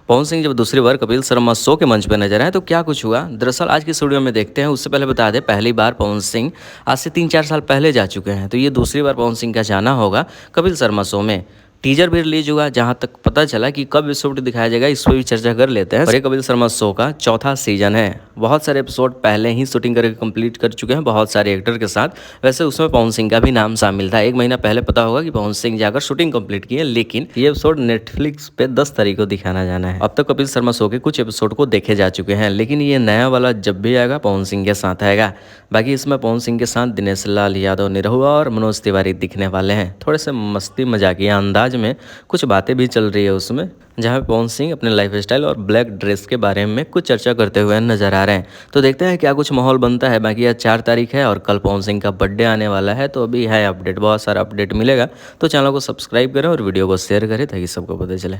पवन सिंह जब दूसरी बार कपिल शर्मा शो के मंच पर नजर आए तो क्या कुछ हुआ? दरअसल आज की इस वीडियो में देखते हैं। उससे पहले बता दें, पहली बार पवन सिंह आज से 3-4 साल पहले जा चुके हैं, तो ये दूसरी बार पवन सिंह का जाना होगा कपिल शर्मा शो में। टीजर भी रिलीज हुआ, जहां तक पता चला कि कब एपिसोड दिखाया जाएगा इस पर भी चर्चा कर लेते हैं। और ये कपिल शर्मा शो का चौथा सीजन है। बहुत सारे एपिसोड पहले ही शूटिंग करके कंप्लीट कर चुके हैं बहुत सारे एक्टर के साथ। वैसे उसमें पवन सिंह का भी नाम शामिल था। 1 महीना पहले पता होगा कि पवन सिंह जाकर शूटिंग कंप्लीट किए, लेकिन ये एपिसोड नेटफ्लिक्स पे 10 तारीख को दिखाना जाना है। अब तक कपिल शर्मा शो के कुछ एपिसोड को देखे जा चुके हैं, लेकिन ये नया वाला जब भी आएगा पवन सिंह के साथ आएगा। बाकी इसमें पवन सिंह के साथ दिनेश लाल यादव निरहुआ और मनोज तिवारी दिखने वाले हैं। थोड़े से मस्ती मजाकिया अंदाज में कुछ बातें भी चल रही है उसमें, जहाँ पे पवन सिंह अपने लाइफ स्टाइल और ब्लैक ड्रेस के बारे में कुछ चर्चा करते हुए नजर आ रहे हैं। तो देखते हैं क्या कुछ माहौल बनता है। बाकी आज 4 तारीख है और कल पवन सिंह का बर्थडे आने वाला है, तो अभी है अपडेट, बहुत सारा अपडेट मिलेगा। तो चैनल को सब्सक्राइब करें और वीडियो को शेयर करें ताकि सबको पता चले।